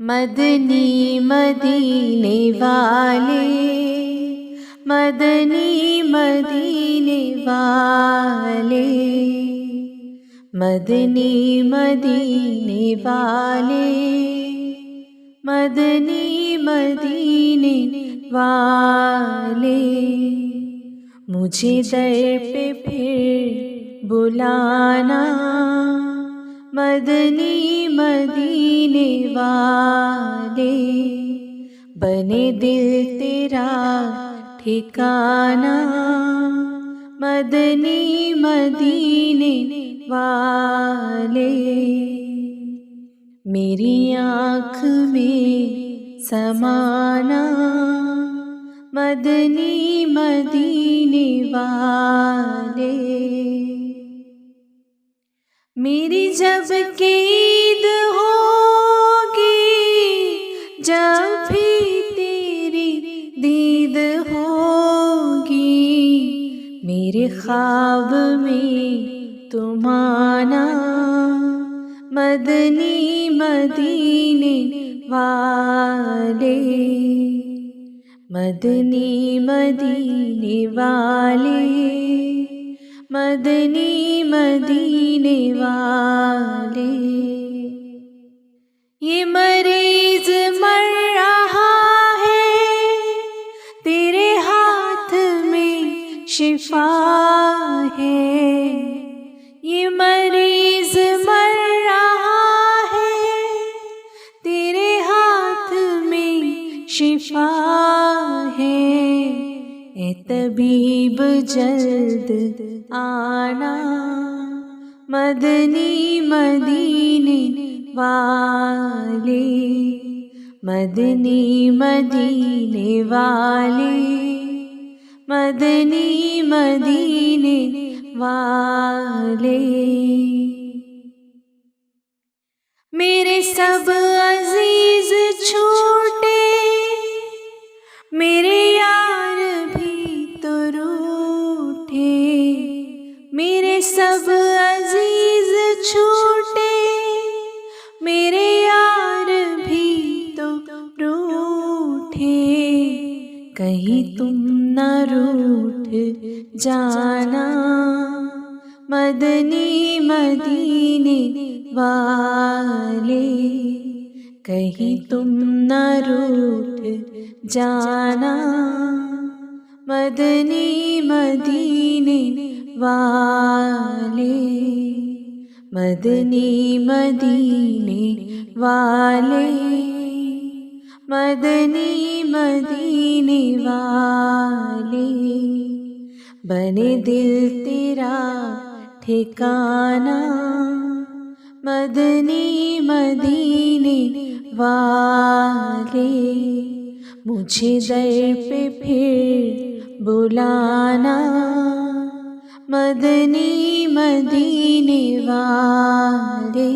मदनी मदीने वाले, मदनी मदीने वाले, मदनी मदीने वाले, मदनी मदीने वाले। मुझे दर पे फिर बुलाना, मदनी मदीने वाले। बने दिल तेरा ठिकाना, मदनी मदीने वाले। मेरी आँख में समाना, मदनी मदीने वाले। मेरी जब ईद होगी, जब भी तेरी दीद होगी, मेरे ख्वाब में तुम आना, मदनी मदीने वाले। मदनी मदीने वाले, मदनी मदीने वाले। ये मरीज मर रहा है, तेरे हाथ में शिफा है। ये मरीज मर रहा है, तेरे हाथ में शिफा है। ए तबीब जल्द आना, मदनी मदीने वाले। मदनी मदीने वाले, मदनी मदीने वाले। मेरे सब अजीज छूटे, मेरे यार भी तो रूठे। मेरे सब अजीज छूटे, मेरे यार भी तो रूठे। कहीं तुम न रूठ जाना, मदनी मदीने वाले। कहीं तुम न रूठ जाना, मदनी मदीने वाले। मदनी मदीने वाले, मदनी मदीने वाले। बने दिल तेरा ठिकाना, मदनी मदीने वाले। मुझे दर पे फिर बुलाना, मदनी मदीने वाले।